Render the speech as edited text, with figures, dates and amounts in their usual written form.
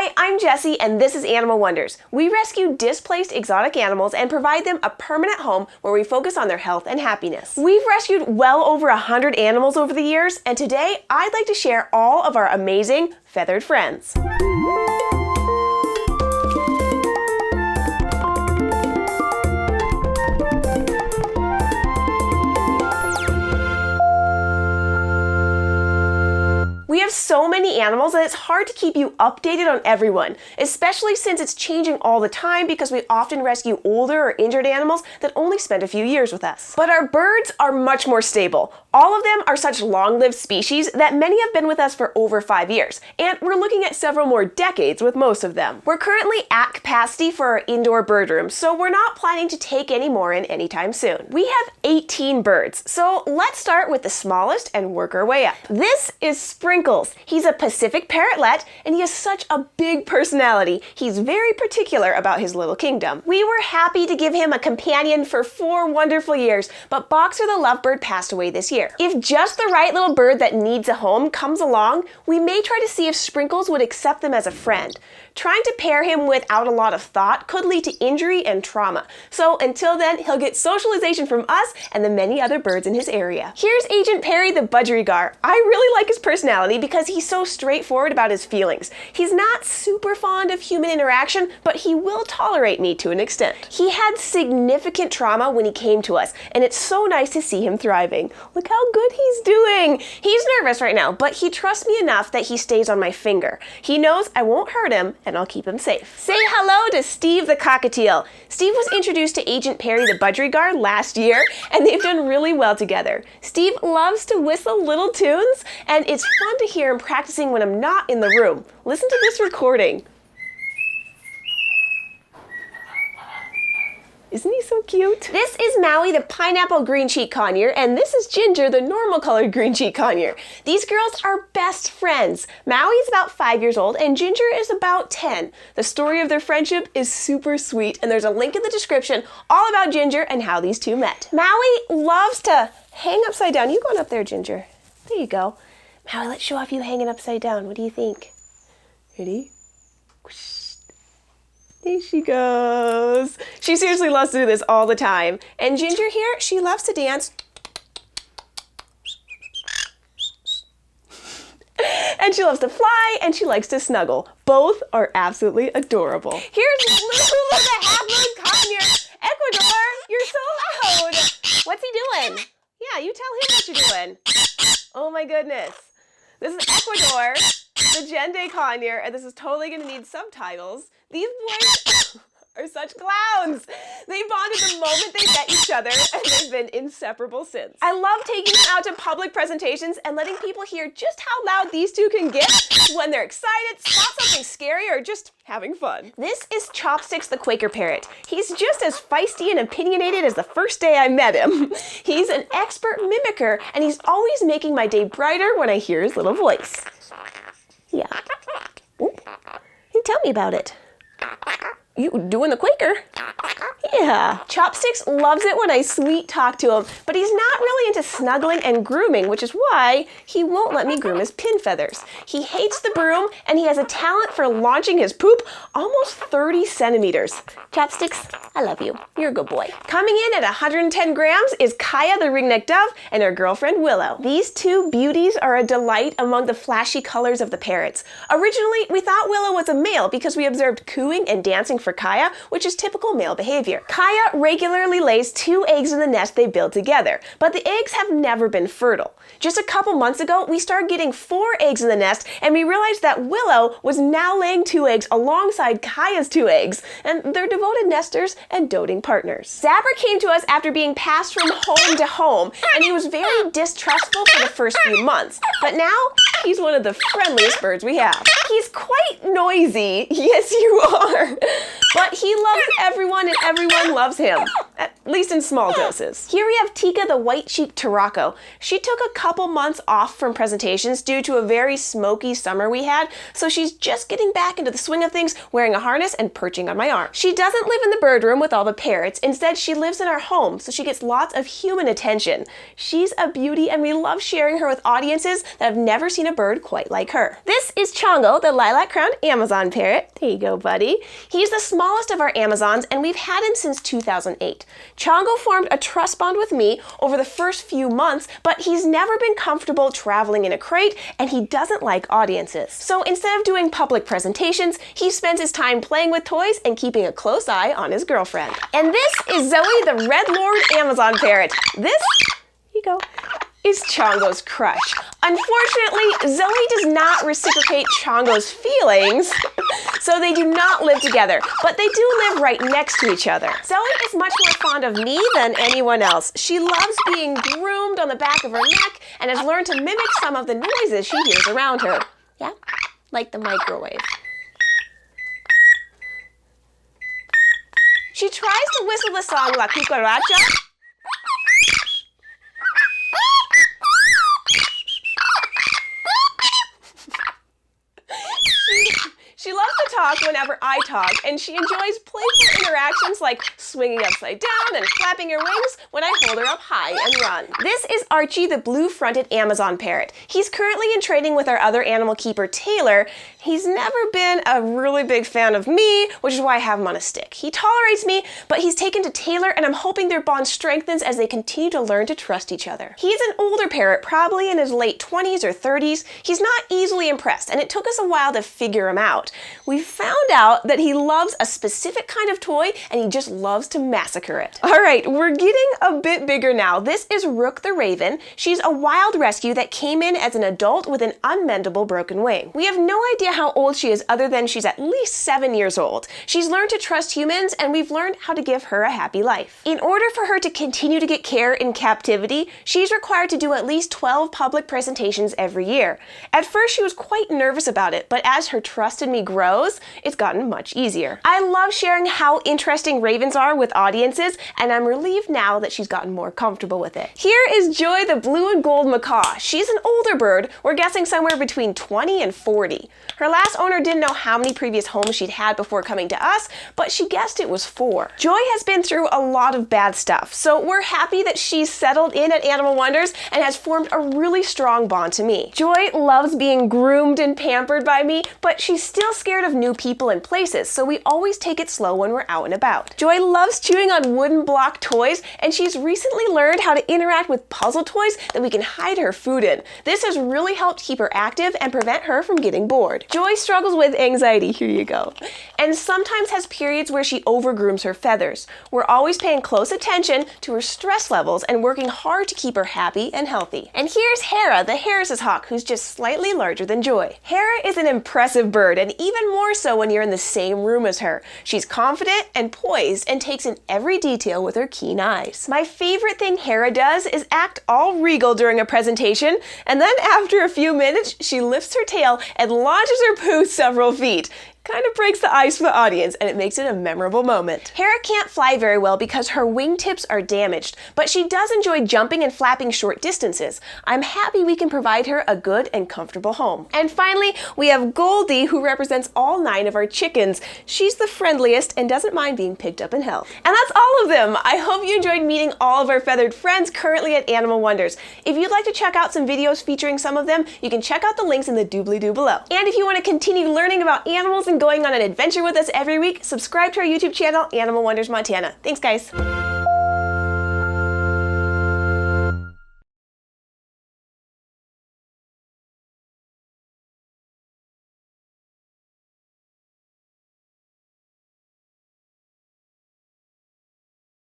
Hi, I'm Jessi, and this is Animal Wonders. We rescue displaced exotic animals and provide them a permanent home where we focus on their health and happiness. We've rescued well over 100 animals over the years, and today I'd like to share all of our amazing feathered friends. We have so many animals that it's hard to keep you updated on everyone, especially since it's changing all the time because we often rescue older or injured animals that only spend a few years with us. But our birds are much more stable. All of them are such long-lived species that many have been with us for over 5 years, and we're looking at several more decades with most of them. We're currently at capacity for our indoor bird room, so we're not planning to take any more in anytime soon. We have 18 birds, so let's start with the smallest and work our way up. This is Sprinkles. He's a Pacific parrotlet, and he has such a big personality. He's very particular about his little kingdom. We were happy to give him a companion for 4 wonderful years, but Boxer the lovebird passed away this year. If just the right little bird that needs a home comes along, we may try to see if Sprinkles would accept them as a friend. Trying to pair him without a lot of thought could lead to injury and trauma. So until then, he'll get socialization from us and the many other birds in his area. Here's Agent Perry the budgerigar. I really like his personality because he's so straightforward about his feelings. He's not super fond of human interaction, but he will tolerate me to an extent. He had significant trauma when he came to us, and it's so nice to see him thriving. Look how good he's doing. He's nervous right now, but he trusts me enough that he stays on my finger. He knows I won't hurt him, and I'll keep him safe. Say hello to Steve the cockatiel. Steve was introduced to Agent Perry the budgerigar last year, and they've done really well together. Steve loves to whistle little tunes, and it's fun to hear him practicing when I'm not in the room. Listen to this recording. Isn't he so cute? This is Maui, the pineapple green-cheeked conure, and this is Ginger, the normal-colored green-cheeked conure. These girls are best friends. Maui is about 5 years old, and Ginger is about 10. The story of their friendship is super sweet, and there's a link in the description all about Ginger and how these two met. Maui loves to hang upside down. You going up there, Ginger? There you go. Maui, let's show off you hanging upside down. What do you think? Ready? There she goes. She seriously loves to do this all the time. And Ginger here, she loves to dance. And she loves to fly, and she likes to snuggle. Both are absolutely adorable. Here's Lulu the half-moon conure. Ecuador, you're so loud. What's he doing? Yeah, you tell him what you're doing. Oh my goodness. This is Ecuador, the Gende conure, and this is totally going to need subtitles. These boys are such clowns. They bonded the moment they met each other, and they've been inseparable since. I love taking them out to public presentations and letting people hear just how loud these two can get when they're excited, spot something scary, or just having fun. This is Chopsticks the Quaker parrot. He's just as feisty and opinionated as the first day I met him. He's an expert mimicker, and he's always making my day brighter when I hear his little voice. Yeah. Oop. Hey, tell me about it. You doing the Quaker? Yeah. Chopsticks loves it when I sweet talk to him, but he's not really into snuggling and grooming, which is why he won't let me groom his pin feathers. He hates the broom, and he has a talent for launching his poop almost 30 centimeters. Chopsticks, I love you. You're a good boy. Coming in at 110 grams is Kaya the ringneck dove and her girlfriend Willow. These two beauties are a delight among the flashy colors of the parrots. Originally, we thought Willow was a male because we observed cooing and dancing for Kaya, which is typical male behavior. Kaya regularly lays 2 eggs in the nest they build together, but the eggs have never been fertile. Just a couple months ago, we started getting 4 eggs in the nest, and we realized that Willow was now laying 2 eggs alongside Kaya's 2 eggs, and they're devoted nesters and doting partners. Zabra came to us after being passed from home to home, and he was very distrustful for the first few months, but now he's one of the friendliest birds we have. He's quite noisy, yes you are, but he loves everyone and everyone loves him. at least in small doses. Here we have Tika the white-cheeked Turako. She took a couple months off from presentations due to a very smoky summer we had, so she's just getting back into the swing of things, wearing a harness and perching on my arm. She doesn't live in the bird room with all the parrots. Instead, she lives in our home, so she gets lots of human attention. She's a beauty, and we love sharing her with audiences that have never seen a bird quite like her. This is Chongo, the lilac-crowned Amazon parrot. There you go, buddy. He's the smallest of our Amazons, and we've had him since 2008. Chongo formed a trust bond with me over the first few months, but he's never been comfortable traveling in a crate, and he doesn't like audiences. So instead of doing public presentations, he spends his time playing with toys and keeping a close eye on his girlfriend. And this is Zoe, the Red Lord Amazon parrot. This, here you go, is Chongo's crush. Unfortunately, Zoe does not reciprocate Chongo's feelings, so they do not live together, but they do live right next to each other. Zoe is much more fond of me than anyone else. She loves being groomed on the back of her neck and has learned to mimic some of the noises she hears around her. Yeah, like the microwave. She tries to whistle the song La Cucaracha. She loves to talk whenever I talk, and she enjoys playful interactions like swinging upside down and flapping her wings when I hold her up high and run. This is Archie, the blue-fronted Amazon parrot. He's currently in training with our other animal keeper, Taylor. He's never been a really big fan of me, which is why I have him on a stick. He tolerates me, but he's taken to Taylor, and I'm hoping their bond strengthens as they continue to learn to trust each other. He's an older parrot, probably in his late 20s or 30s. He's not easily impressed, and it took us a while to figure him out. We found out that he loves a specific kind of toy, and he just loves to massacre it. All right, we're getting a bit bigger now. This is Rook the Raven. She's a wild rescue that came in as an adult with an unmendable broken wing. We have no idea how old she is other than she's at least 7 years old. She's learned to trust humans, and we've learned how to give her a happy life. In order for her to continue to get care in captivity, she's required to do at least 12 public presentations every year. At first, she was quite nervous about it, but as her trust in me grows, it's gotten much easier. I love sharing how interesting ravens are with audiences, and I'm relieved now that she's gotten more comfortable with it. Here is Joy, the blue and gold macaw. She's an older bird. We're guessing somewhere between 20 and 40. Her last owner didn't know how many previous homes she'd had before coming to us, but she guessed it was 4. Joy has been through a lot of bad stuff, so we're happy that she's settled in at Animal Wonders and has formed a really strong bond to me. Joy loves being groomed and pampered by me, but she's still scared of new people and places, so we always take it slow when we're out and about. Joy loves chewing on wooden block toys, and she's recently learned how to interact with puzzle toys that we can hide her food in. This has really helped keep her active and prevent her from getting bored. Joy struggles with anxiety, here you go, and sometimes has periods where she overgrooms her feathers. We're always paying close attention to her stress levels and working hard to keep her happy and healthy. And here's Hera, the Harris's hawk, who's just slightly larger than Joy. Hera is an impressive bird, and even more so when you're in the same room as her. She's confident and poised and takes in every detail with her keen eyes. My favorite thing Hera does is act all regal during a presentation, and then after a few minutes, she lifts her tail and launches her poo several feet. Kind of breaks the ice for the audience, and it makes it a memorable moment. Hera can't fly very well because her wingtips are damaged, but she does enjoy jumping and flapping short distances. I'm happy we can provide her a good and comfortable home. And finally, we have Goldie, who represents all 9 of our chickens. She's the friendliest and doesn't mind being picked up and held. And that's all of them. I hope you enjoyed meeting all of our feathered friends currently at Animal Wonders. If you'd like to check out some videos featuring some of them, you can check out the links in the doobly-doo below. And if you want to continue learning about animals and going on an adventure with us every week, subscribe to our YouTube channel, Animal Wonders Montana. Thanks, guys.